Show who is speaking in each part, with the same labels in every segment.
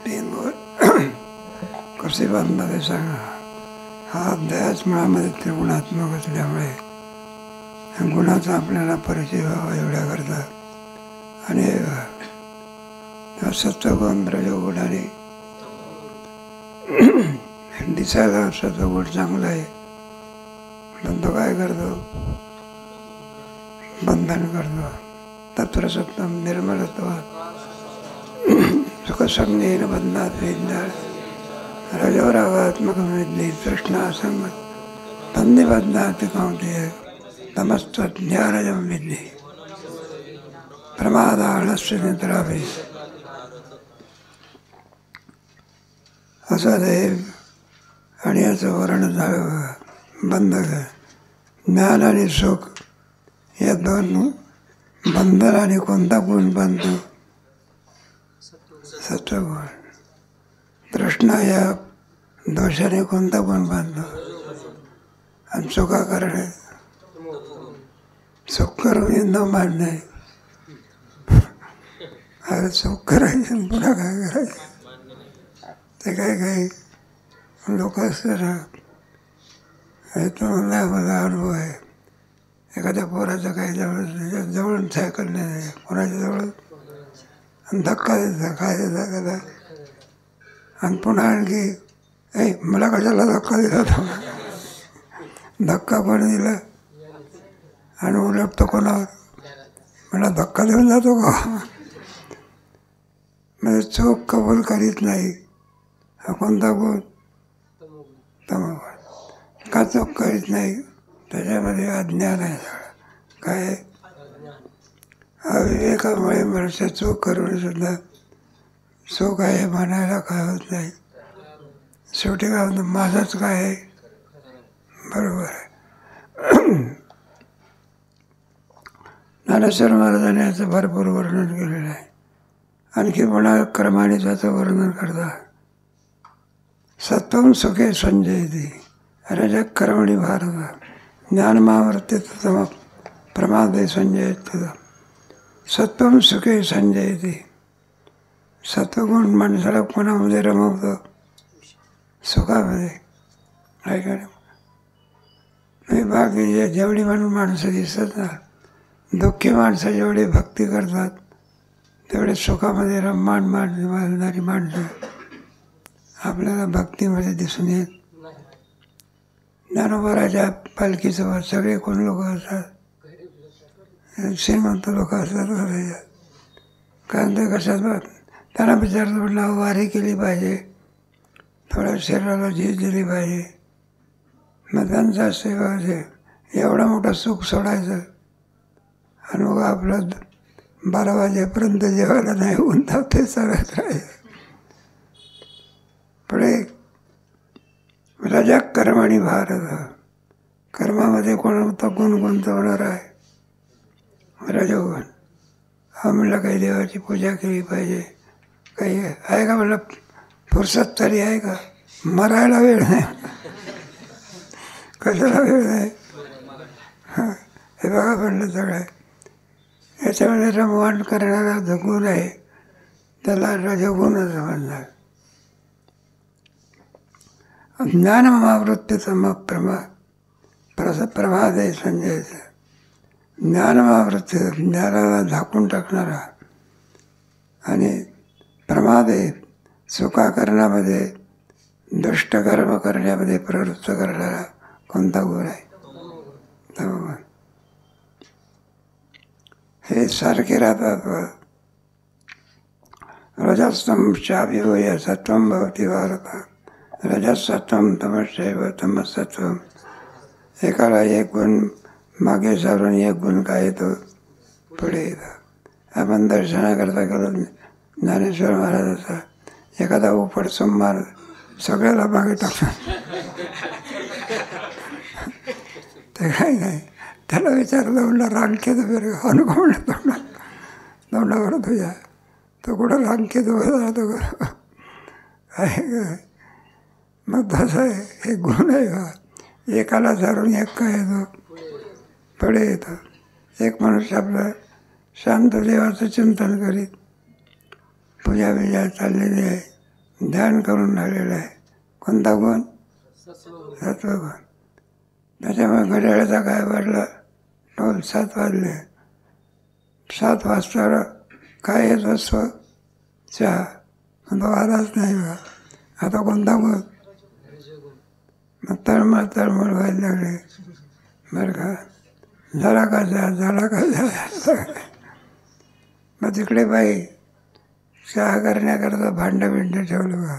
Speaker 1: तीन कसे बांधणार आहे सांगा. हा अध्यायच मुळामध्ये त्रिगुणात्मक असल्यामुळे गुणाचा आपल्याला परिचय व्हावा एवढ्या करता. आणि सत्वगुण रजोगुण आणि दिसायला सत्वगुण चांगला आहे पण तो काय करतो, बंधन करतो. तत्र सत्वम निर्मलत्वात् सुखसंज्ञेन बंधात् विद्यात् रजोरागात्मकं विद्धि तृष्णासंगत् तन्निबध्नाति कौन्तेय तमस्त्वज्ञानजं विद्धि प्रमादालस्य निद्राभिः. असं ते आणि याचं वर्णन झालं. बंधक ज्ञान आणि सुख या दोन बंधनाने कोणता गुण बनतो? सत्वगुण. तृष्णा या दोषाने कोणता गुण बांधतो? आणि सुखा करणे, सुख करून न मांडणे. अरे सुख करायचं पुन्हा काय करायचं? ते काही लोक असतात ना, हे तो मला अनुभव आहे. एखाद्या पोराचं काही जवळून सायकल नाही, कोणाच्या जवळ आणि धक्का देता काय देता कदा. आणि पुन्हा आणखी मला कशाला धक्का दिला होता, धक्का कोण दिला आणि उलटतो कोणावर, मला धक्का देऊन जातो का? म्हणजे चूक कबूल करीत नाही. हा कोणता गुण? तमोगुण. का चूक करीत नाही? त्याच्यामध्ये अज्ञान आहे सगळं. काय अविवेकामुळे मनुष्य चूक करून सुद्धा चूक आहे म्हणायला काय होत नाही. शेवटी काय होतं, माझंच काय आहे, बरोबर आहे. ज्ञानेश्वर महाराजांनी याचं भरपूर वर्णन केलेलं आहे. आणखी पुन्हा क्रमाने त्याचं वर्णन करतात. सत्वं सुखे संजयति रजः कर्मणि भारत ज्ञानमावृत्य तम प्रमादे संजयति. सत्वं सुखे संजयति. सत्वगुण माणसाला कोणामध्ये रमवतो? सुखामध्ये. काय का नाही? बाकी जेवढी म्हणून माणसं दिसत ना, दुःखी माणसं जेवढी भक्ती करतात तेवढे सुखामध्ये रममाण मानणारी माणसं आपल्याला भक्तीमध्ये दिसून येत. ज्ञानोबाराच्या पालखीसोबत सगळे कोण लोक असतात? श्रीमंत लोक असतात. कारण ते कशात त्यांना विचारतो म्हटलं वारी केली पाहिजे, थोड्या शरीराला झीज दिली पाहिजे. मग त्यांचा सेवा एवढं मोठं सुख सोडायचं आणि मग आपलं 12 वाजेपर्यंत जेवायला नाही उंचाव ते सरत राहायचं. पुढे रजः कर्मणि भारत. कर्मामध्ये कोणता गुण गुंतवणार आहे? रजोगुण. हा म्हणलं काही देवाची पूजा केली पाहिजे, काही आहे का म्हणलं, फुरसत तरी आहे का? मरायला वेळ नाही, कशाला वेळ नाही. हे बघा म्हणलं सगळं याच्यामध्ये रमवाण करणारा जो गुण आहे त्याला रजोगुणच म्हणणार. ज्ञानमावृत्तीचं प्रमादे संजयचं. ज्ञानमावृत्ती ज्ञानाला झाकून टाकणारा आणि प्रमादे सुखाकरणामध्ये दुष्टकर्म करण्यामध्ये प्रवृत्त करणारा कोणता गुण आहे? तमोगुण. हे सारखे राहतात. रजस्तम चाभिभूय सत्वं भवति भारत. रजसत्वं तमश्चैव तमसत्वं. एकाला एक गुण मागे सारून एक गुण काय येतो पुढे येतो. आपण दर्शनाकरता गेलो ज्ञानेश्वर महाराजाचा एखादा उपट सोमवार सगळ्याला मागे टाकतात. ते काही नाही. त्याला विचारलं म्हणलं रांगेत वगैरे अनुभव तोंडावर तुझ्या तो कुठं रांगेत वगैरे राहतो का? आहे. मग तसं आहे, हे गुण आहे का? एकाला सारून एक काय येतो पुढे येतो. एक मनुष्य आपलं शांत देवाचं चिंतन करीत पूजा बिजा चाललेली आहे, ध्यान करून राहिलेलं आहे. कोणता गुण? सत्वगुण. त्याच्यामुळे घड्याळाचा काय वाजला? टोल 7 वाजले. 7 वाजता काय येत असतो? चहा. तो आलाच नाही बा. आता कोणता गुण? मग तळमळ व्हायला लागले बरं का. झाला का चहा. मग तिकडे बाई चहा करण्याकरता भांडं ठेवलं बा.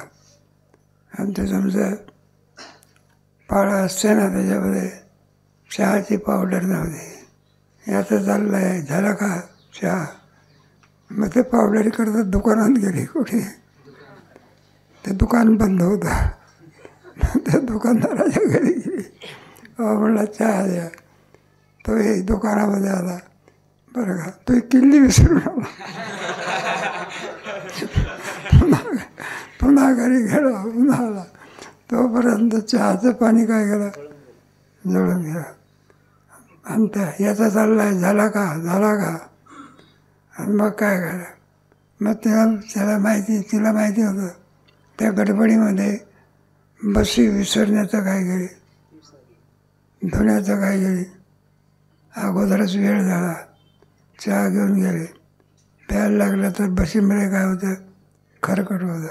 Speaker 1: आणि ते तुमचं पाळा असते ना, त्याच्यामध्ये चहाची पावडर नव्हती. याचं चाललं आहे, झाला का चहा. मग ते पावडर करता दुकानात गेली. कुठे? ते दुकान बंद होतं. त्या दुकानदाराच्या घरी गेली. म्हणला चहा द्या. तो दुकानामध्ये आला. बरं का, तो किल्ली विसरून आला. पुन्हा घरी गेला. पुन्हा आला. तोपर्यंत चहाचं पाणी काय केलं? जळून गेलं. आणि त्या याचा चाललाय, झाला का. आणि मग काय केलं? मग तिला माहिती होतं त्या गडबडीमध्ये बशी विसरण्याचं काय गेली, धुण्याचं काय गेली. अगोदरच वेळ झाला. चहा घेऊन गेले. प्यायला लागलं तर बशीमध्ये काय होतं? खरकट होतं.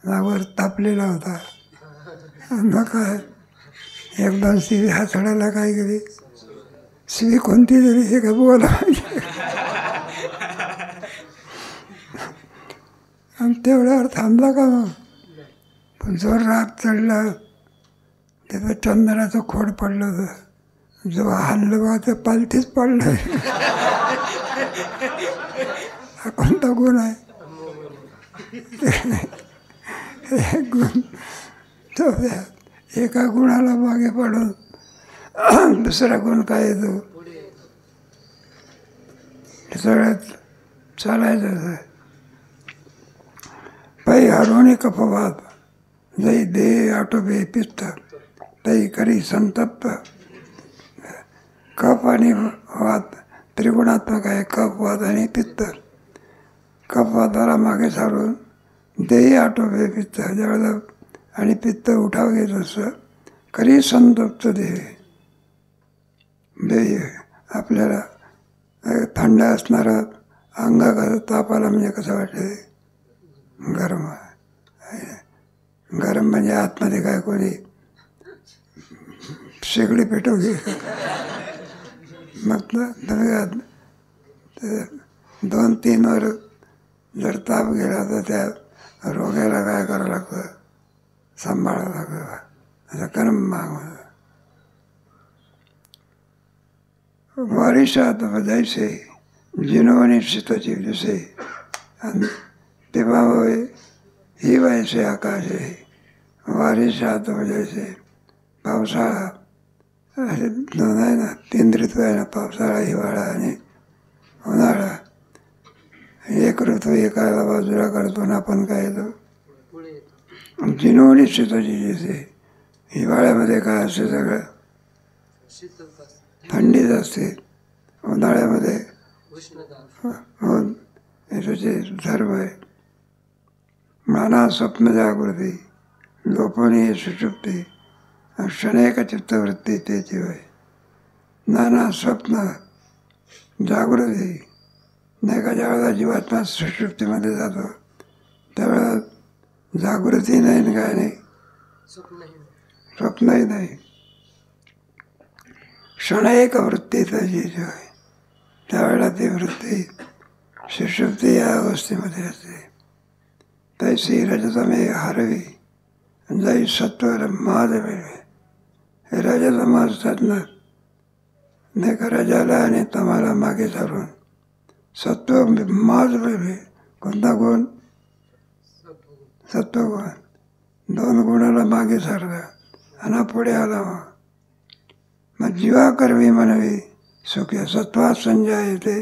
Speaker 1: नावर तापलेला होता. मग काय 1-2 शिवी हाताळायला काय गेली. शिवी कोणती तरी हे का बोला पाहिजे. आणि तेवढ्यावर थांबला का मग? पण जोर राग चढला. त्याचं चंदनाचं खोड पडलं होतं. जो हाणलं बा ते पालथीच पडलं. हा कोणता गुण आहे? एक गुण. तो एका गुणाला मागे पडून दुसरा गुण काय येतो? सगळ्यात चालायचं. पै हरवणे कफवात जै देह आटोबे पित्त तै करी संतप्त. कफ आणि वात त्रिगुणात्मक आहे. कफ, वात आणि पित्त. कफवाताला मागे सारून देही आटोबे पित्त जळलं आणि पित्त उठाव घेत असतं. करी संतप्त देह आपल्याला थंड असणारा अंगाला ताप आला म्हणजे कसं वाटतं? गरम. गरम म्हणजे आतमध्ये काय कोणी शेगडी पेटवली. मग 2-3 वर जर ताप गेला तर त्या रोग्याला काय करावं लागतं? सांभाळावं लागतं. असं कर्म माग वारिशात जैसे जिनोनी शीतची जसे आणि तेव्हा होय ही वैसे आकाश आहे. वारिशात जैसे पावसाळा असे 2 आहे ना, 3 ऋतू आहे ना, पावसाळा, हिवाळा आणि उन्हाळा. एक ऋतू एकाला बाजूला करतो ना आपण काय येतो? जिनोनी शीतची जसे. हिवाळ्यामध्ये काय असते? सगळं थंडीच असते. उन्हाळ्यामध्ये याचे धर्म आहे. नाना स्वप्न जागृती लोपणी सुषुप्ती क्षणेक चित्तवृत्ती त्याची होय. नाना स्वप्न जागृती नाही का. ज्यावेळेला जीवात्मा सुषुप्तीमध्ये जातो त्यावेळेला जागृती नाही, काय नाही, स्वप्नही नाही. क्षणेक वृत्ती त्याची जी आहे त्यावेळेला ती वृत्ती सुषुप्ती या अवस्थेमध्ये असते. तैसी रजतमे हरवी जै सत्वर माज मिळवे. हे रजतम असतात ना, नाही का, रजाला आणि तमाला मागे सारून सत्व माज मिळवे. कोणता गुण? सत्वगुण. 2 गुणाला मागे सारला आणि पुढे आला. मग जीवा करवी म्हणवी सुख्या सत्वात संजय येते.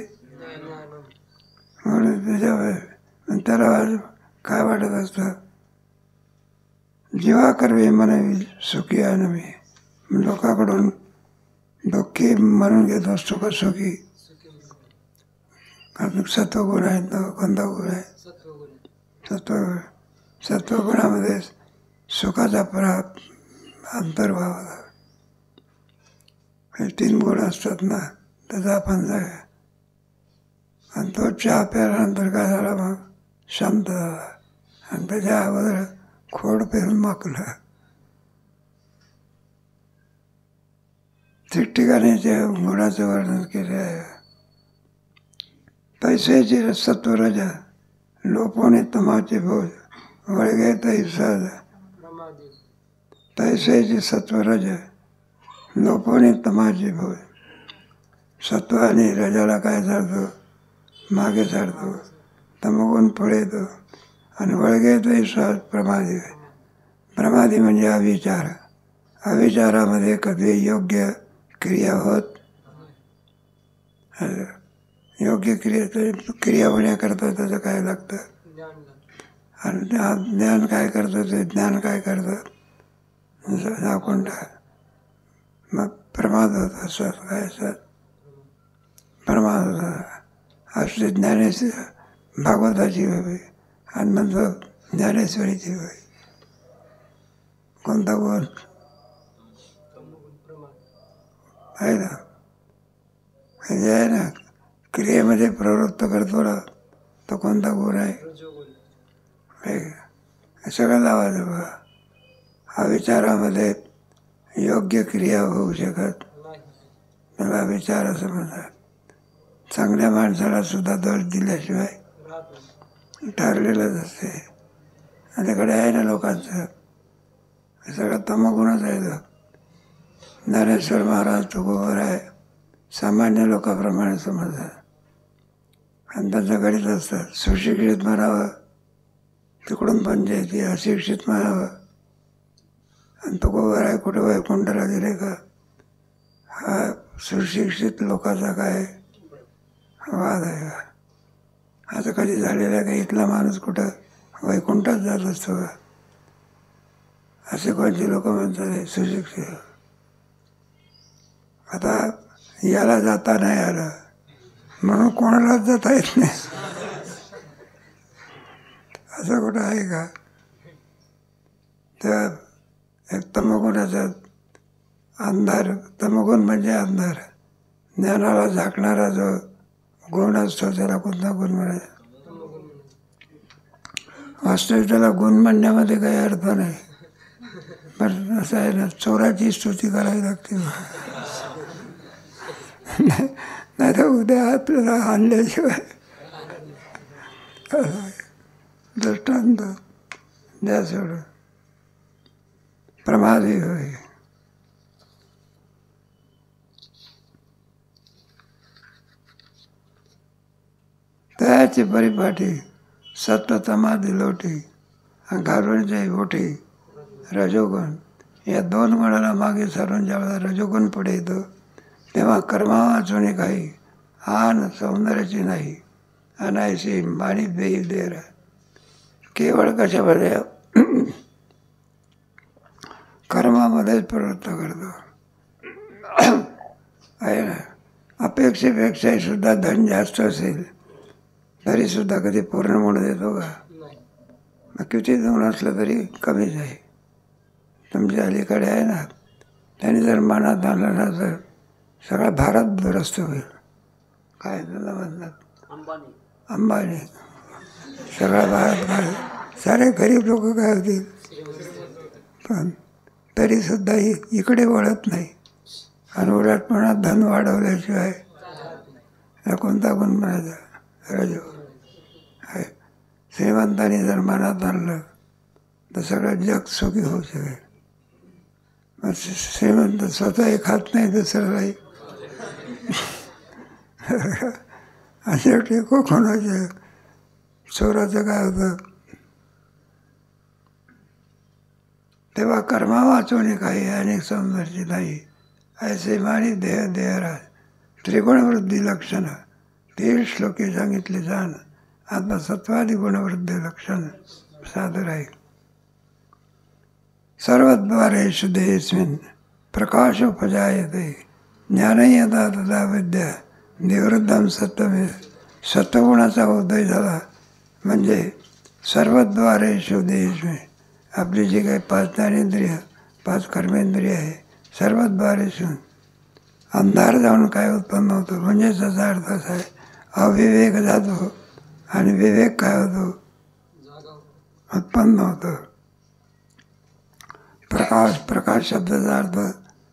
Speaker 1: म्हणून त्याच्यावर त्याला काय वाटत असतं? जीवा करवी म्हणवी सुखी आहे नव्हे. लोकांकडून दुःखी म्हणून घेत असतो का सुखी? अजून सत्वगुण आहे ना, कोणता गुण आहे? सत्वगुण. सत्वगुणामध्ये सुखाचा अंतर्भाव होता. हे 3 गुण असतात ना, त्याचा आपण जागा. आणि तो चहा प्यायल्यानंतर काय झाला मग? शांत झाला. आणि त्याच्या अगोदर खोड पेरून माकलं. ठिकठिकाणी त्या गुणाचं वर्णन केले आहे. पैशाची सत्वरज लोपोने तमाचे भोज वळगे तै सहज. पैशाची सत्वरज लोपोने तमाचे भोज. सत्व आणि रजाला काय झाडतो? मागे झाडतो. तमोगुण पुढे येतो. आणि वळगे तै सहज प्रमादी. प्रमादी म्हणजे अविचार. अविचारामध्ये कधी योग्य क्रिया होत. योग्य क्रिया होण्याकरता त्याचं काय लागतं? आणि ज्ञान काय करतं? ते ज्ञान काय करतं? दाखवून मग प्रमाद होता. सर काय सर प्रमाद होता. असली ज्ञानेश्वर भागवताची होई आणि म्हणतो ज्ञानेश्वरीची होई. कोणता गुण आहे ना? म्हणजे आहे ना, क्रियेमध्ये प्रवृत्त करतो ना, तो कोणता गुण आहे? सगळं लावायचं बघा. हा विचारामध्ये योग्य क्रिया होऊ शकत त्याला विचार असं म्हणतात. चांगल्या माणसाला सुद्धा दोष दिल्याशिवाय ठरलेलंच असते. त्याच्याकडे आहे ना लोकांचं, सगळं तमोगुणच आहे. तो ज्ञानेश्वर महाराज तुकोबर आहे. सामान्य लोकांप्रमाणे समजतात आणि त्यांचं गणित असतं. सुशिक्षित म्हणावं, तिकडून पंचायती. अशिक्षित म्हणावं आणि तुकोबर आहे कुठे वैकुंठाला गेले का? हा सुशिक्षित लोकांचा काय वाद आहे का? आता कधी झालेला आहे का? इथला माणूस कुठं वैकुंठात जात असतो का? असे कोणते लोक म्हणतात सुशिक्षित. आता याला जाता नाही आलं म्हणून कोणालाच जाता येत नाही असं कुठं आहे का? तर एक तमोगुणाचा अंधार. तमोगुण म्हणजे अंधार. ज्ञानाला झाकणारा जो गुण असतो त्याला कोणता गुण म्हणायचा? वास्तविक त्याला गुण म्हणण्यामध्ये काही अर्थ नाही. पण असं आहे ना, चोराची स्तुती करावी लागते. नाही तर उद्या आपल्याला आणल्याशिवाय. दृष्टांत द्या सोडून. प्रमादी होय. त्याची परिपाठी सत्व तमादी लोटी घालून जाई ओठी. रजोगुण या 2 गुणाला मागे सारून ज्यावेळेला रजोगुण पुढे येतो तेव्हा कर्मा वाचून काही आन सौंदर्याची नाही. अनायशी माणी देई देर. केवळ कशामध्ये? कर्मामध्येच प्रवृत्त करतो आहे ना. अपेक्षेपेक्षाही सुद्धा धन जास्त असेल तरी सुद्धा कधी पूर्ण म्हणून देतो का? मग किती धन असलं तरी कमीच आहे. तुमच्या अलीकडे आहे ना, त्यांनी जर मनात आणलं ना तर सगळा भारत दुरुस्त होईल. काय त्याला म्हणतात? अंबानी. सगळा भारत काय सारे गरीब लोक काय होतील. पण तरीसुद्धा इकडे वळत नाही. आणि उलटपणा धन वाढवल्याशिवाय कोणता गुण म्हणायचा? रजो आहे. श्रीमंतांनी जर मनात आणलं तर सगळं जग सुखी होऊ शकेल. मग श्रीमंत स्वतःही खात नाही दुसऱ्यालाही. आणि शेवटी कोणाच्या चोराचं काय होतं? तेव्हा कर्मा वाचवणे काही अनेक सौंदर्य नाही. ऐसे माणी देह देहराज. त्रिगुणवृद्धी लक्षण 3 श्लोके सांगितले जाण. आत्मसत्वादी गुणवृद्धी लक्षण सादर आहे. सर्वद्वारेषु देहेस्मिन् प्रकाशोपजायते. ज्ञानं यदा तदा विद्या निवृद्धं सत्त्वमेव सत्वगुणाचा उदय झाला म्हणजे सर्वद्वारेषु देशमे, आपली जी काही 5 ज्ञानेंद्रिय 5 कर्मेंद्रिय आहे सर्वद्वारेषु अंधार जाऊन काय उत्पन्न होतो म्हणजे त्याचा अर्थ असा आहे अविवेक जातो आणि विवेक काय होतो उत्पन्न होतो. प्रकाश, प्रकाश शब्दाचा अर्थ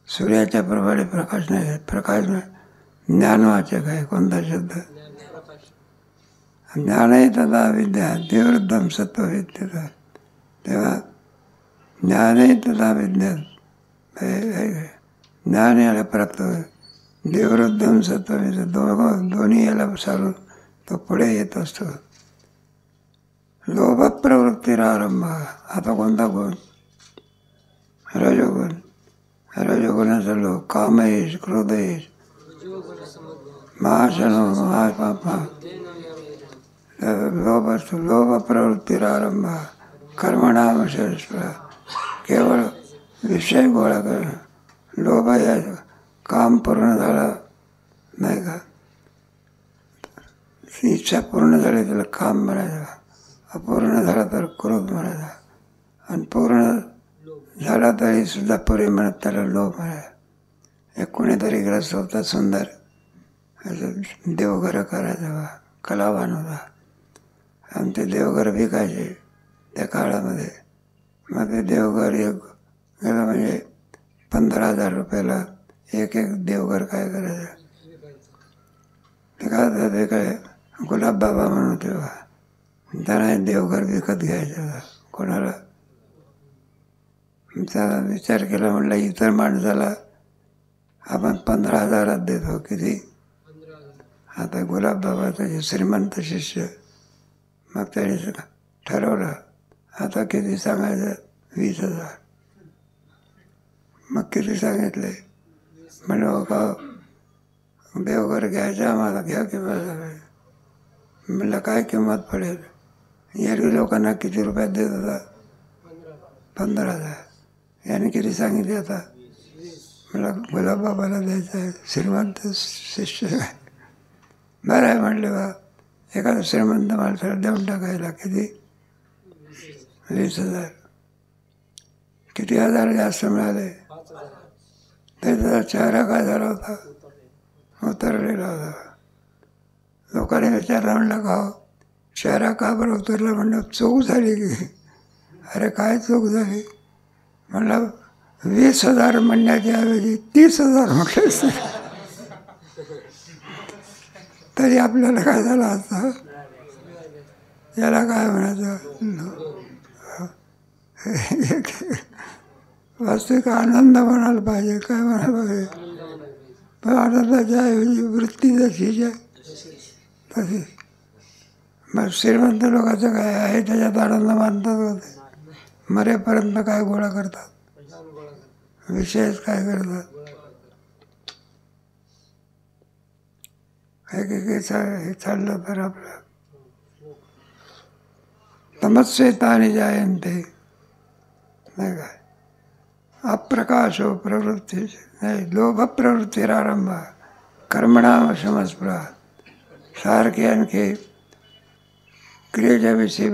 Speaker 1: सूर्याच्या प्रभाळे प्रकाश नाही आहे. प्रकाश ज्ञानवाचक आहे. कोणता शब्द? ज्ञानही तदा विद्या देववृद्धम सत्वविद्यता. तेव्हा ज्ञानही तदा विद्या ज्ञान याला प्राप्त होईल. देववृद्धम सत्वविद्या दोन्ही याला सारून तो पुढे येत असतो. लोभ प्रवृत्तीरारंभ. आता कोणता गुण? रजोगुण. रजोगुणाचा लोभ. कामेश, क्रोधेश, महाशनो, महापापा, लोभ असतो. लोभ प्रवृत्तीरारंभ कर्मणामशस्त्र. केवळ विषय गोळा करणं. लोभ या काम पूर्ण झालं नाही का, इच्छा पूर्ण झाली त्याला काम म्हणायचं, अपूर्ण झाला तर क्रोध म्हणायचा, आणि पूर्ण झाला तरी सुद्धा पुरे म्हणत त्याला लोभ म्हणायचा. एक कोणीतरी ग्रस्त होता सुंदर, असं देवघरं करायचा, कलावान होता, आणि ते देवघर विकायचे त्या काळामध्ये. मग ते देवघर एक गेलं म्हणजे 15,000 रुपयाला एक देवघर काय करायचं. ते काय ते काय गुलाबबाबा म्हणून तेव्हा त्यांना देवघर विकत घ्यायचं. कोणाला त्याला विचार केला, म्हटलं इतर माणसाला आपण 15,000 देतो. किती? आता गुलाबबाबा त्याचे श्रीमंत शिष्य. मग त्याने ठरवलं आता किती सांगायचं? 20,000. मग किती सांगितले? म्हणलं का देवघर घ्यायचं आम्हाला, घ्या किंमत. म्हणलं काय किंमत पडेल? एरवी लोकांना किती रुपयात देत होता? 15,000. याने किती सांगितले आता? म्हणलं गुलाबबाबाला द्यायचं आहे, श्रीमंत शिष्य. बरं आहे म्हणले बा, एखाद्या श्रीमंत माणसाला देऊन टाकायला. किती? 20,000. किती हजार जास्त मिळाले? त्याचा चेहरा काय झाला होता? उतरलेला होता. लोकांनी विचारला, म्हणलं का चेहरा का बरं उतरला? म्हणलं चूक झाली की. अरे काय चूक झाली? म्हणलं 20,000 म्हणण्याच्या ऐवजी 30,000 म्हटलं तरी आपल्याला काय झालं असतं? याला काय म्हणायचं? वास्तविक आनंद म्हणायला पाहिजे. काय म्हणायला पाहिजे? पण आनंदाच्या ऐवजी वृत्ती जशी आहे तशी. मग श्रीमंत लोकांचं काय आहे त्याच्यात आनंद मानतात होते. मरेपर्यंत काय गोळा करतात? विषयच काय करतात? हे चाललं तर आपलं तमस्येतानि जायन्ते, नाही काय? अप्रकाशो प्रवृत्ती नाही. लोभ प्रवृत्तीरारंभ कर्मणामशमस्पृहा. सारखी आणखी क्रियेच्या विषयी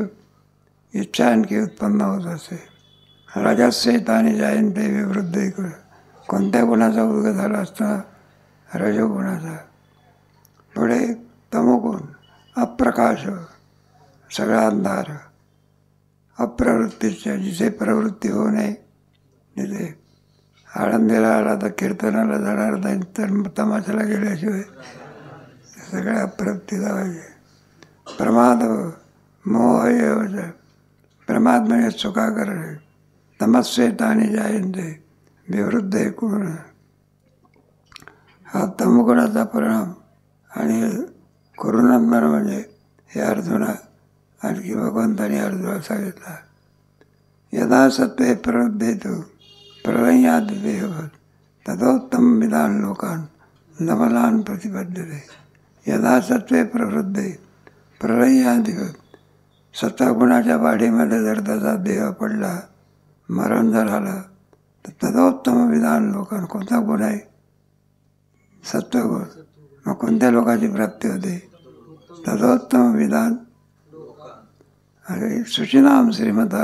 Speaker 1: इच्छा आणखी उत्पन्न होत असते. रजस्येतानि जायन्ते विवृद्ध. कोणत्या गुणाचा उदय झाला असता? रजोगुणाचा. पुढे तमोगुण. अप्रकाश, सगळा अंधार. अप्रवृत्तीच्या, जिथे प्रवृत्ती होऊ नये तिथे. आळंदीला आला तर कीर्तनाला जाणार नाही, तर तमाशाला गेल्याशिवाय सगळ्या अप्रवृत्ती लावायचे. प्रमाद मोह एवढं. प्रमाद म्हणजे चुका करणे. तमस्येतानि जायन्ते विवृद्ध गुण. हा तमगुणाचा परिणाम. आणि करुणांबर म्हणजे हे अर्जुना आणखी भगवंताने अर्जुना सांगितला, यदा सत्वे प्रवृद्धेतु प्रलयाद्देव तदोत्तम विधान लोकान नवलान प्रतिपद्यते. यदा सत्वे प्रवृद्धे प्रलयादिवत. सत्वगुणाच्या वाढीमध्ये जर त्याचा देह पडला, मरण जर आलं, तर तदोत्तम विधान लोकान. कोणता गुण आहे? सत्वगुण. मग कोणत्या लोकांची प्राप्ती होते? तदोत्तम विधान अरे शुचिनाम श्रीमता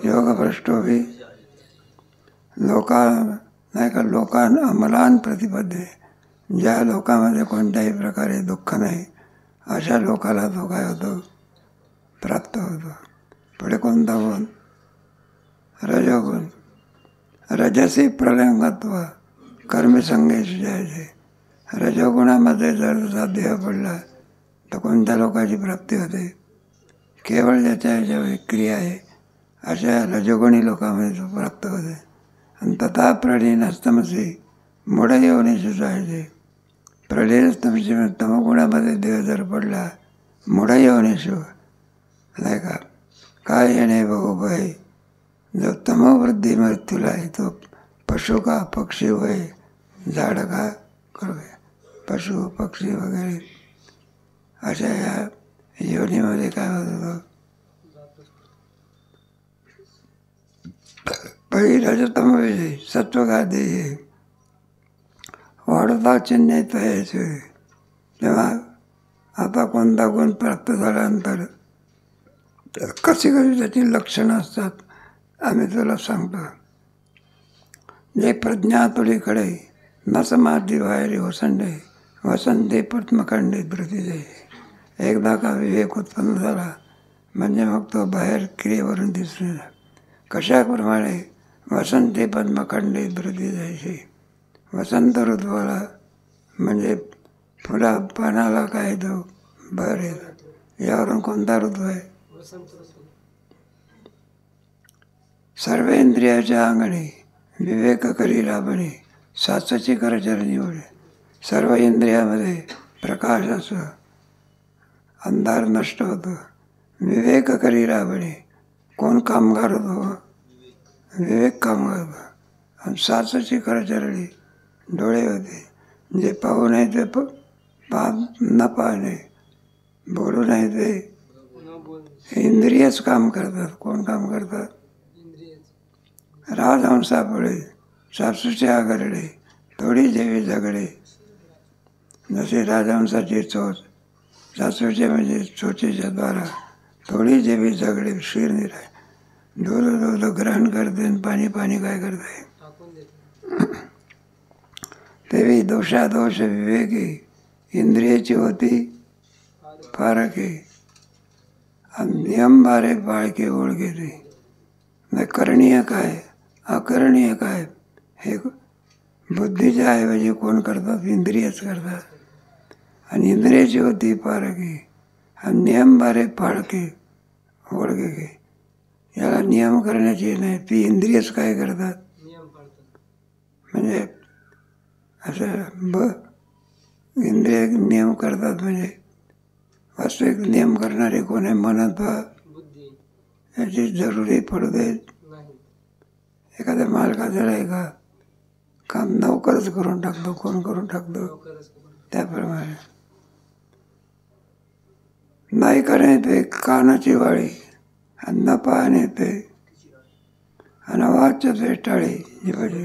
Speaker 1: योगभ्रष्टो भी लोका नाही का लोकान अमलान प्रतिपदे, ज्या लोकांमध्ये कोणत्याही प्रकारे दुःख नाही अशा लोकाला तो काय होतो प्राप्त होतो. पुढे कोणता गुण? रजोगुण. रजसी प्रलंगत्व कर्मसंगेश जायचे. रजोगुणामध्ये जर तुझा देह पडला तर कोणत्या लोकांची प्राप्ती होते? केवळ ज्याच्या क्रिया आहे अशा रजोगुणी लोकांमध्ये तो प्राप्त होते. आणि तथा प्रलीनस्तमसी मूढ योनीशी जायचे. प्रलीनस्तमसी तमगुणामध्ये देह जर पडला मूढ योनीशू नाही का काय येणे बघू बाई, जो तमोवृद्धी मृत्यूला आहे तो पशु का पक्षी होय, झाड का करूया, पशु पक्षी वगैरे अशा या योनीमध्ये काय होत होतं. पहिली रजतम विजय सत्वगादी वाढता चिन्ह तयाचे. तेव्हा आता कोणता गुण प्राप्त झाल्यानंतर कशी कशी त्याची लक्षणं असतात आम्ही तुला सांगतो. जे प्रज्ञातुलीकडे न समाधी बाहेर वसंडे वसंते पद्मखंडे धृतीजे. एकदा का विवेक उत्पन्न झाला म्हणजे मग तो बाहेर क्रियेवरून दिसून येणार. कशाप्रमाणे वसंते पद्मखंडे धृती जायची. वसंत ऋतूला म्हणजे फुला पानाला काय तो भर येतो. यावरून कोणता ऋतू आहे? सर्वेंद्रियाच्या अंगणी विवेक करी लाभणे साचची करचरणी ओढे. सर्व इंद्रियामध्ये प्रकाश असो, अंधार नष्ट होतो. विवेक करी लाभणे कोण कामगार होतो? विवेक कामगार होतो. आणि साचची करचरणी डोळे होते. जे पाहू नये ते न पाहणे, बोलू नये ते इंद्रियच काम करतात. कोण काम करतात? राजहंसापुढे सासूचे आगरडे थोडी जेवी झगडे. जसे राजहंसाची चोच सासूचे म्हणजे चोचीच्या द्वारा थोडी जेवी झगडे शिर निराय. दूध दूध ग्रहण करते पाणी पाणी काय करते. तेवी दोषादोष विवेकी इंद्रियाची होती फारकी. नियम बारे बाळके ओळखे ते. करणीय काय अकरणीय काय हे बुद्धीच्या ऐवजी कोण करतात? इंद्रियच करतात. आणि इंद्रियाची होती पारखी आणि नियम बारे पाळके ओळखे घे. याला नियम करण्याची नाही, ती इंद्रियच काय करतात म्हणजे असं इंद्रिय नियम करतात. म्हणजे वास्तविक नियम करणारे कोण आहे? मनत याची जरुरी पडू देत. एखाद्या मालकाचं आहे का काम नोकरच करून टाकतो. कोण करून टाकतो? त्याप्रमाणे नाही करणे ते कानाची वाळी आणि न पाहणे ते अनवाच्य ते टाळी. जीवाची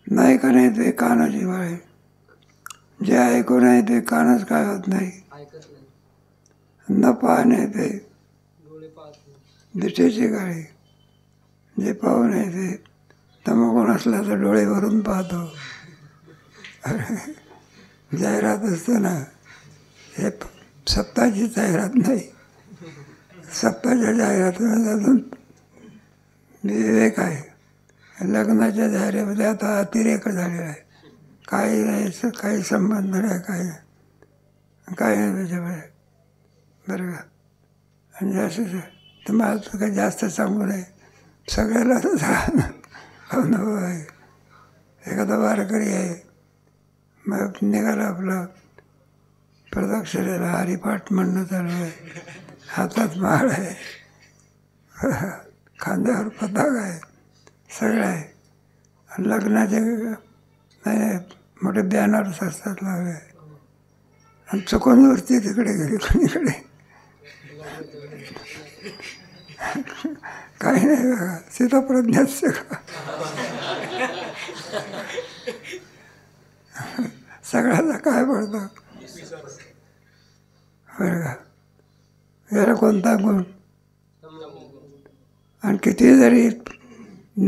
Speaker 1: नाही करणे ते कानाची वाळी. जे ऐकू नये ते कानच काय होत नाही. न पाहणे ते दिशेची गाळी. जे पाहू नये ते तमगुण असला तर डोळे भरून पाहतो. जाहिरात असते ना, हे सप्ताची जाहिरात नाही. सप्ताच्या जाहिरातीमध्ये अजून विवेक आहे. लग्नाच्या जाहिरातीमध्ये आता अतिरेक झालेला आहे. काही नाही, काही संबंध नाही, काही नाही त्याच्यामध्ये बरं का. आणि जास्त तुम्हाला काही जास्त सांगू नये, सगळ्याला अनुभव आहे. एखादा वारकरी आहे, मग निघाला आपला प्रदक्षिणेला हरिपाठ म्हणणं चालू आहे. हातात माळ आहे, खांद्यावर पताका आहे, सगळं आहे. आणि लग्नाचे नाही मोठे बॅनर्स असतात लावले. आणि चुकून वरती तिकडे गेली कोणीकडे काही नाही बघा. स्थितप्रज्ञाच सगळ्याला काय पडतं? बरं का. याला कोणता गुण? आणि किती जरी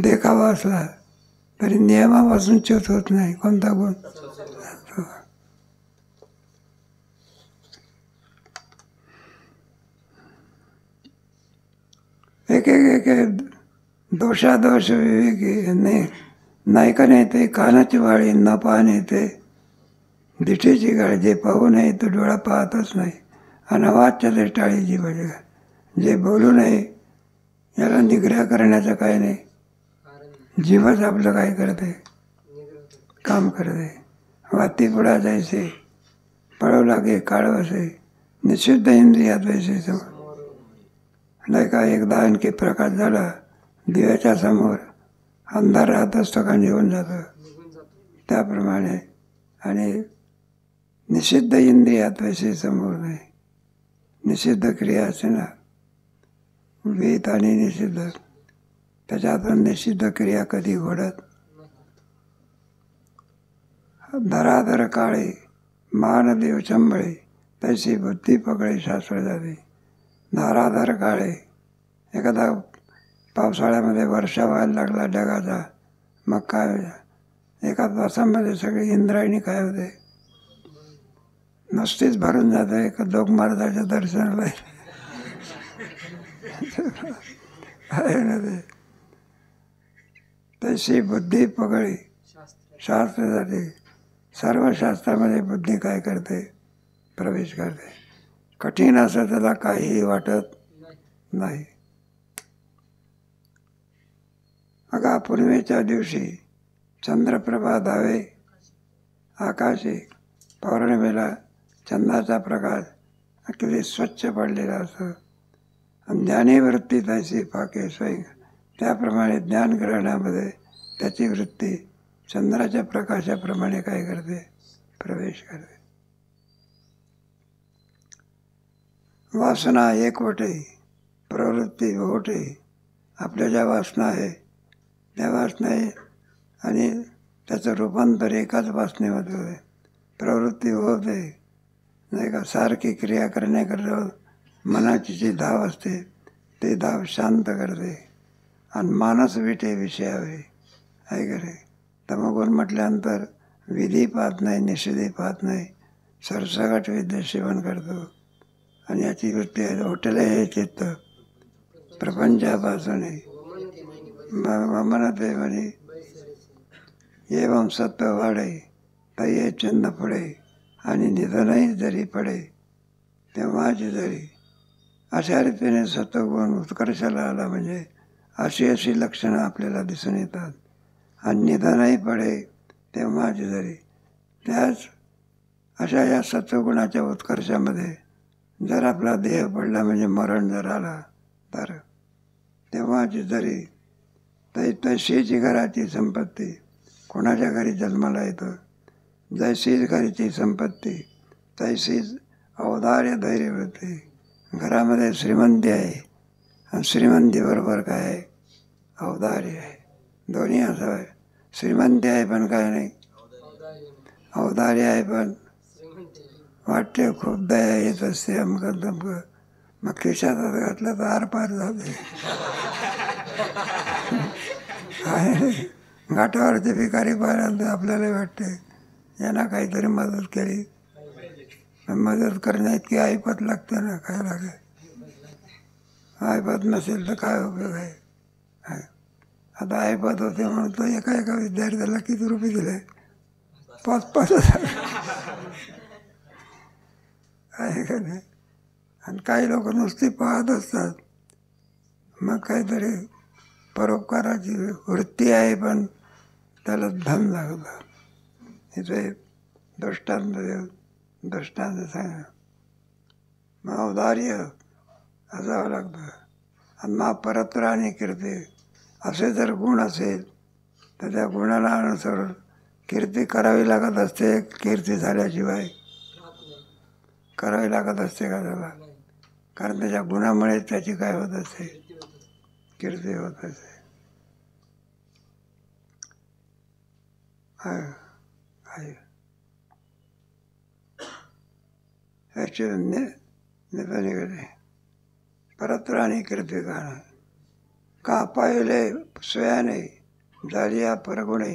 Speaker 1: देखावा असला तरी नियमापासून च्युत होत नाही. कोणता गुण? एक एक एक दोषादोष विवेकी नाही का नाही ते कानाची वाळी न पाहणे ते दिठेची काळजी पाहू नये तो डोळा पाहतच नाही. अनवाच्य ते टाळीची पाहिजे. जे बोलू नये याला निग्रह करण्याचं काय नाही. जीवच आपलं काय करते? काम करते. वाती पुढा जायचे पळू लागे काळवसे निषिद्ध इंद्रियात वैसे समोर. नाही का एकदा आणखी प्रकाश झाला दिव्याच्या समोर अंधार राहत असतो का निघून जातं त्याप्रमाणे. आणि निषिद्ध इंद्रियात वैसे समोर नाही. निषिद्ध क्रिया असते ना विहित आणि निषिद्ध त्याच्यातून निषिद्ध क्रिया कधी घडत. धराधर काळे मानदेव चंबळे तैसी बुद्धी पकळे शास्त्र जाते. धाराधार काळे एखादा पावसाळ्यामध्ये वर्षा व्हायला लागला ढगाचा मग काय एका तासामध्ये सगळी इंद्रायणी काय होते नुसतीच भरून जाते. एका लोक महाराजाच्या दर्शनाला आहे ना ते. तशी बुद्धी पकळी शास्त्र जाते. सर्व शास्त्रामध्ये बुद्धी काय करते? प्रवेश करते. कठीण असं त्याला काहीही वाटत नाही. अगा पूर्वीच्या दिवशी चंद्रप्रभा धावे आकाशी. पौर्णिमेला चंद्राचा प्रकाश अगदी स्वच्छ पडलेला असतो. आणि ज्ञानी वृत्ती तैसी फाके स्वयं. त्याप्रमाणे ज्ञानग्रहणामध्ये त्याची वृत्ती चंद्राच्या प्रकाशाप्रमाणे काय करते? प्रवेश करते. वासना एकवटे प्रवृत्ती ओटे. आपल्या ज्या वासना आहे त्या वासना आहे आणि त्याचं रूपांतर एकाच वासनेमध्ये होते. प्रवृत्ती होते नाही का. सारखी क्रिया करण्याकरता मनाची जी धाव असते ते धाव शांत करते. आणि मानस विटे विषयावे आहे का रे. तमोगुण म्हटल्यानंतर विधी पाहत नाही निषेधी पाहत नाही सरसकट विद्या सेवन करतो. आणि याची वृत्ती होटले हे चित्त प्रपंचापासून म्हणते म्हणे एवं सत्व वाढे तये चंद पडे आणि निधनही जरी पडे तेव्हाच जरी. अशा रीतीने सत्वगुण उत्कर्षाला आला म्हणजे अशी अशी लक्षणं आपल्याला दिसून येतात. आणि निधनही पडे तेव्हाच जरी. त्याच अशा या सत्वगुणाच्या उत्कर्षामध्ये जर आपला देह पडला म्हणजे मरण जर आला तर तेव्हाच जरी. तशीच घराची संपत्ती. कोणाच्या घरी जन्माला येतं जैशीच घरीची संपत्ती तैशीच औदार्य धैर्यवृत्ती. घरामध्ये श्रीमंती आहे आणि श्रीमंतीबरोबर काय आहे? औदार्य आहे. दोन्ही असं आहे. श्रीमंती आहे पण काय नाही औदार्य आहे पण वाटते खूप दया येत असते अमकं तमकं. मग खिशात घातलं तर आरपार जाते. घाटावरचे भिकारी पाहिल्यानंतर आपल्याला वाटते यांना काहीतरी मदत केली. मदत करण्याइतकी ऐपत लागते ना. काय लागेल ऐपत नसेल तर काय उपयोग आहे. आता ऐपत होते म्हणून तो एका विद्यार्थ्याला किती रुपये दिले? 5,000 आहे का नाही. आणि काही लोक नुसती पाहत असतात. मग काहीतरी परोपकाराची वृत्ती आहे पण त्याला धन लागतं. इथे दृष्टांत सांग. मग औदार्य असावं लागतं. आणि मग परत्रा आणि कीर्ती असे जर गुण असेल तर त्या गुणाला अनुसरून कीर्ती करावी लागत असते. कीर्ती झाल्याशिवाय करावी लागत असते का त्याला. कारण त्याच्या गुणामुळे त्याची काय होत असते? कीर्ती होत असते. निघणे परत्राणी कृतिकान का पाहिले स्वयाने झालिया परगुणे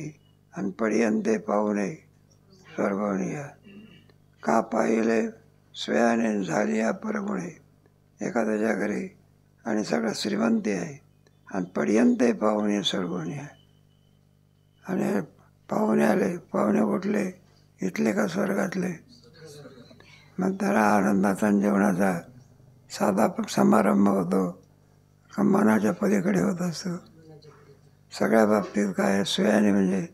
Speaker 1: आणि पडियंते पाहुणे स्वर्गवणीया. का पाहिले स्वयाने झालिया परगुणे, एखाद्याच्या घरी आणि सगळं श्रीमंती आहे आणि पडियंते पाहुणे स्वर्गवणी आहे. आणि पाहुणे आले, पाहुणे कुठले, इथले का स्वर्गातले. मग त्याला आनंदाचा जेवणाचा साधा समारंभ होतो का मनाच्या पलीकडे होत असतो. सगळ्या बाबतीत काय स्वयाने म्हणजे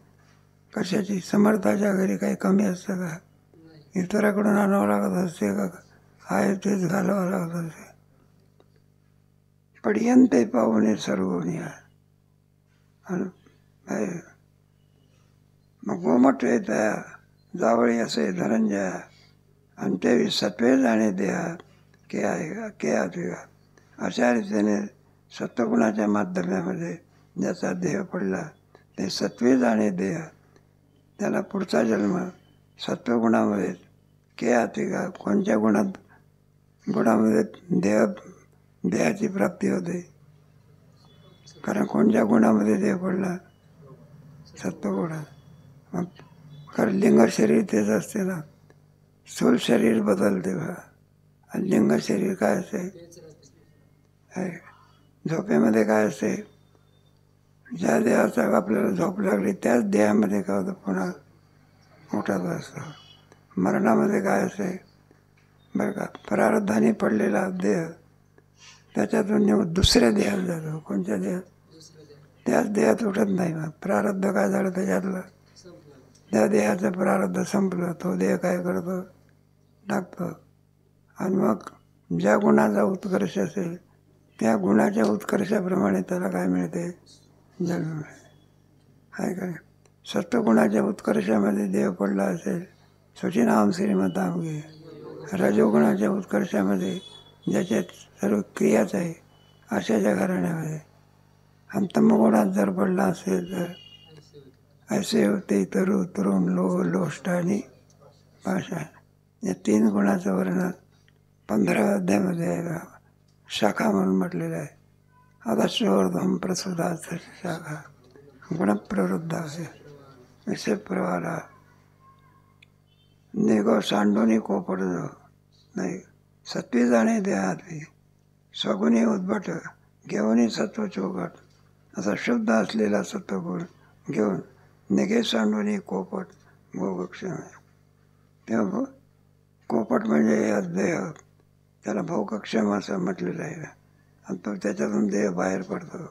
Speaker 1: कशाची, समर्थाच्या घरी काही कमी असतं का, इतराकडून आणावं लागत असते का, आहे तेच घालावं लागत असते. पडियंते पाहुणे सर्वणी आहे. मग गोमट त्या जावळी असे धनंजया आणि ते सत्वे जाणे देहा के आहे के तुया. अशा रीतीने सत्वगुणाच्या माध्यमामध्ये ज्याचा देह पडला ते सत्वे जाणे देह, त्याला पुढचा जन्म सत्वगुणामध्ये के का कोणत्या गुणामध्ये देहाची प्राप्ती होते. कारण कोणत्या गुणामध्ये देह पडला, सत्वगुणात. मग कारण लिंग शरीर तेच असते ना, स्थूल शरीर बदलते बा. आणि लिंग शरीर काय असते, झोपेमध्ये काय असते, ज्या देहाचा आपल्याला झोप लागली त्याच देहामध्ये काय होतं, पुन्हा उठत असतं. मरणामध्ये काय असते बरं का, प्रारब्धाने पडलेला देह त्याच्यातून दुसऱ्या देहात जातो. कोणत्या देहात, त्याच देहात उठत नाही. मग प्रारब्ध काय झालं त्याच्यातलं, त्या देहाचं प्रारब्ध संपलं, तो देह काय करतो, टाकतो. आणि मग ज्या गुणाचा उत्कर्ष असेल त्या गुणाच्या उत्कर्षाप्रमाणे त्याला काय मिळते, जन्म मिळते. आहे काय. सत्वगुणाच्या उत्कर्षामध्ये देह पडला असेल, सुचिनाम श्रीमताम घे. रजोगुणाच्या उत्कर्षामध्ये ज्याच्यात सर्व क्रियाच आहे अशाच्या घराण्यामध्ये. आणि तमगुणात जर पडला असेल तर ऐसे होते तरु तरुण लोह लोष्ट आणि पाषाण. या 3 गुणाचं वर्णन 15व्या अध्यायामध्ये आहे, शाखा म्हणून म्हटलेलं आहे. आता शोर्धम प्रसुदाच शाखा गुणप्रवृद्ध असे विषय प्रवाला निगो सांडोनी कोपड नाही. सत्वी जाणे देहात स्वगुणी उद्भट घेऊनही सत्व चौकट. असा शुद्ध असलेला सत्वगुण घेऊन निघे सांडोनी कोपट भोगक्षम. तेव्हा कोपट म्हणजे देह, त्याला भोगक्षम असं म्हटलेलं आहे. आणि तो त्याच्यातून देह बाहेर पडतो.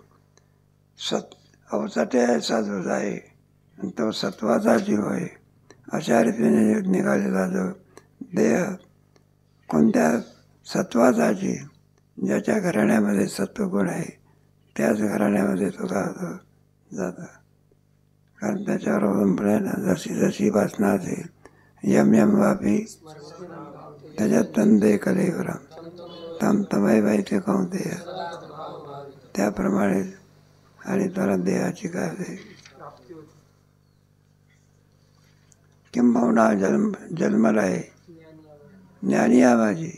Speaker 1: अवचटे असा जो आहे आणि तो सत्वाचा जीव आहे. अशा रीतीने निघालेला जो देह कोणत्या सत्वाचा जीव, ज्याच्या घराण्यामध्ये सत्वगुण आहे त्याच घराण्यामध्ये तो काय होतो, जातो. कारण त्याच्यावर अवलंबून जशी जशी वासना असेल यम यम वापी त्याच्यात तंदे कलेवरम तम तमय बाई ते कौते, त्याप्रमाणे आणि त्याला देहाची काय आहे. किंबहुना जन्मला आहे ज्ञानी आवाजी.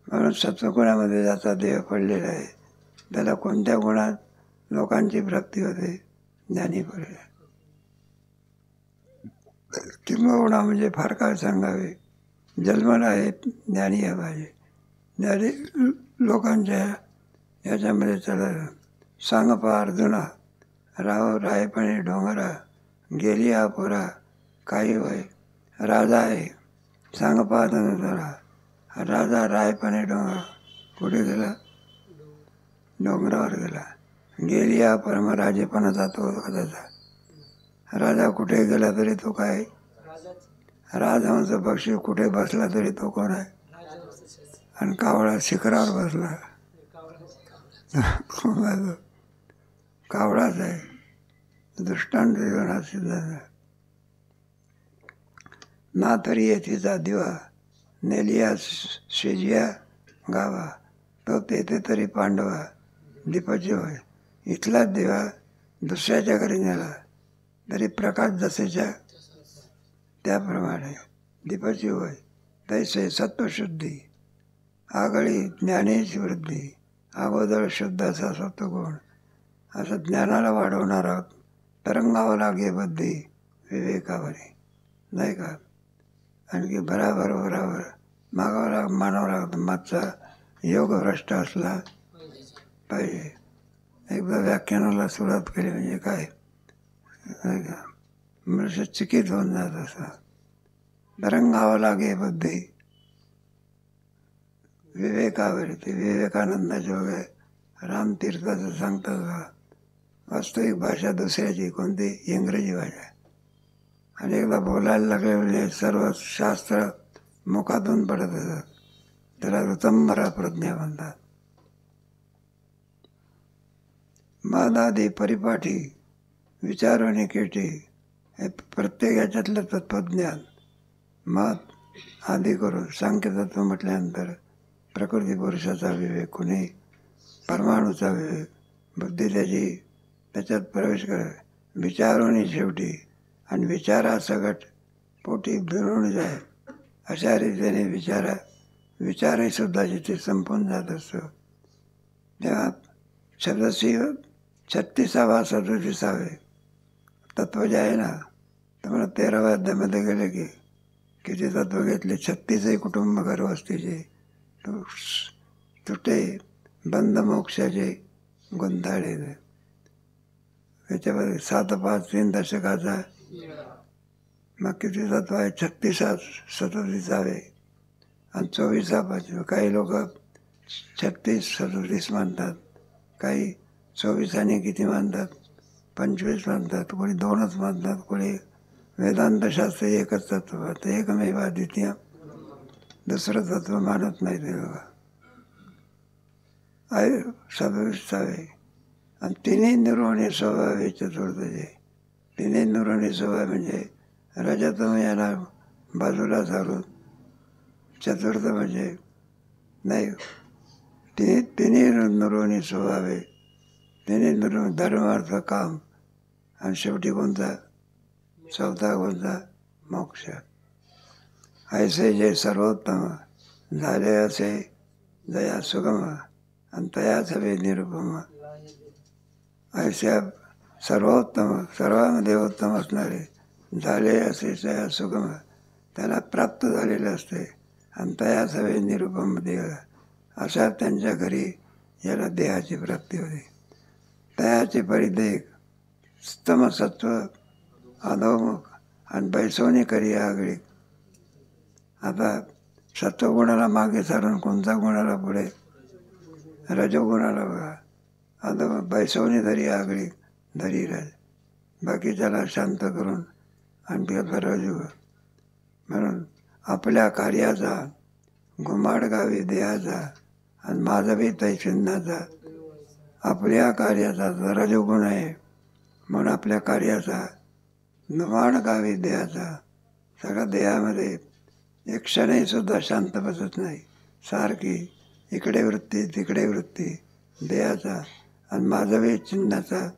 Speaker 1: म्हणून सत्वगुणामध्ये ज्याचा देह पडलेला आहे त्याला कोणत्या गुणात लोकांची प्राप्ती होते, ज्ञानी पडले. किंबहुना म्हणजे फार काय सांगावे, जन्मला आहे ज्ञानी आवाजी. ज्ञानी लोकांच्या याच्यामध्ये चला सांग पा अर्जुना राहो रायपणे डोंगरा गेली आपुरा काही होय. राजा आहे सांग पा जरा, राजा रायपणे डोंगर कुठे गेला, डोंगरावर गेला. गेली हा परमराजेपणाचा तो त्याचा. राजा कुठे गेला तरी तो काय, राजहंस पक्षी कुठे बसला तरी तो कोण आहे. आणि कावळा शिखरावर बसला कावळाच आहे. दृष्टांत देऊन सिद्ध ना तरी येथीचा दिवा नेलिया शेजिया गावा, तो तेथे तरी पांडवा दीपाची होय. इथलाच दिवा दुसऱ्याच्या घरी नेला तरी प्रकाश जसेच्या त्याप्रमाणे दीपाची होय. तैसे सत्वशुद्धी आगळी ज्ञानेची वृद्धी, अगोदर शुद्ध असा सत्वगुण, असं ज्ञानाला वाढवणारा तरंगावं लागे बुद्धी विवेकावरी, नाही का. आणखी बराबर बराबर मानावं लागतं. मागचा योग भ्रष्ट असला पाहिजे. एकदा व्याख्यानाला सुरुवात केली म्हणजे काय, नाही का, मनुष्य चकित होऊन जात असा. तरंगावं लागे बुद्धी विवेकावरती. विवेकानंदाचे वगैरे रामतीर्थाचं सांगतात का, वास्तविक भाषा दुसऱ्याची कोणती, इंग्रजी भाषा. आणि एकदा बोलायला लागले म्हणजे सर्व शास्त्र मुखातून पडत असतात. त्याला ऋतंभरा प्रज्ञा म्हणतात. मादादी परिपाठी विचारोनी केटी, हे प्रत्येक याच्यातलं तत्त्वज्ञान मत आधी करून सांख्यतत्व म्हटल्यानंतर प्रकृती पुरुषाचा विवेक, कुणी परमाणूचा विवेक, बुद्धी त्याच्यात प्रवेश करा, विचारोनी शेवटी, आणि विचारासकट पोटी भिळून जाय, अशा रीतीने विचारही सुद्धा जिथे संपून जात असतो. तेव्हा 36वे तत्व जे आहे ना, तर मला 13व्या अध्यायामध्ये गेले की किती तत्व घेतले. 36 कुटुंब गर्भवस्थेचे तुटे बंद मोक्षाचे गुंताळे. त्याच्यामध्ये 7-5-3 दशकाचा मग किती तत्व आहे, 36-37 आणि 24. काही लोक 36-37 मानतात, काही 24 आणि किती मानतात, 25 मानतात, कोणी 2च मानतात, कोणी वेदांतशास्त्र एकच तत्व मानतात. एकमेव अद्वितीय, दुसरं तत्व मानत नाही ते लोक. आहे 27. आणि तिन्ही निर्वणी स्वभावे चतुर्थचे. तिन्ही निर्वणी स्वभाव म्हणजे रजतम याला बाजूला सारून चतुर्थ म्हणजे नाही, तिन्ही निर्वणी स्वभावे, तिन्ही निर्वण धर्म अर्थ काम, आणि शेवटी कोणता, 4था कोणता, मोक्ष. ऐसे जे सर्वोत्तम झाले असे जया सुगम, आणि तयाच हवे निरुपम. ऐसे सर्वोत्तम, सर्वांमध्ये उत्तम असणारे झाले असे जया सुगम, त्याला प्राप्त झालेले असते, आणि तयाच हवे निरुपम देह, अशा त्यांच्या घरी याला देहाची प्राप्ती होते. तयाचे परिदेह स्तमसत्व अधोमुख, आणि बैसोनी करी आगळी. आता सत्वगुणाला मागे सारून कोणता गुणाला पुढे, रजोगुणाला बघा. आता बैसवणी धरी आगळी धरी राज, बाकीच्याला शांत करून आणखी रजोग. म्हणून आपल्या कार्याचा घुमाड गावी देहाचा, आणि माझा बी तैचिन्हाचा. आपल्या कार्याचा रजोगुण आहे म्हणून आपल्या कार्याचा घुमाड गावी देहाचा. सगळ्या देहामध्ये एक क्षणही सुद्धा शांत बसत नाही, सारखी इकडे वृत्ती तिकडे वृत्ती देहाचा. आणि माझावी चिन्हाचा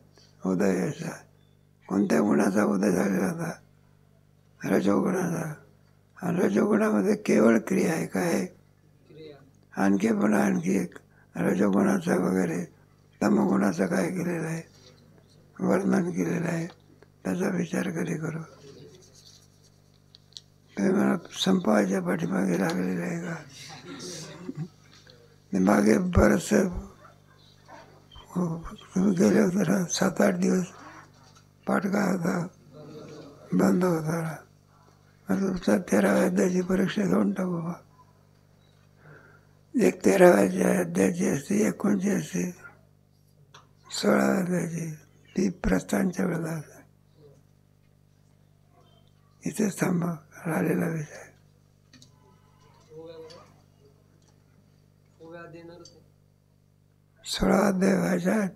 Speaker 1: उदय यायचा. कोणत्या गुणाचा उदय झालेला होता, रजोगुणाचा. आणि रजोगुणामध्ये केवळ क्रिया आहे. काय आणखी पुन्हा आणखी एक रजोगुणाचा वगैरे तमगुणाचं काय केलेलं आहे, वर्णन केलेलं आहे, त्याचा विचार कधी करू. ते मला संपवायच्या पाठीमागे लागलेलं आहे का. मागे बरंचसं गेले होते 7-8 दिवस पाठ काय होता, बंद होता. तुमचा 13व्या अध्यायाची परीक्षा घेऊन टाकू बा. एक 13व्या अध्यायाची असते, एक कोणची असते, 16व्या अध्यायाची, ती प्रस्थानच्या वेळेला असते. इथेच थांबा, राहिलेला विषय 16 अध्याय व्हायचा.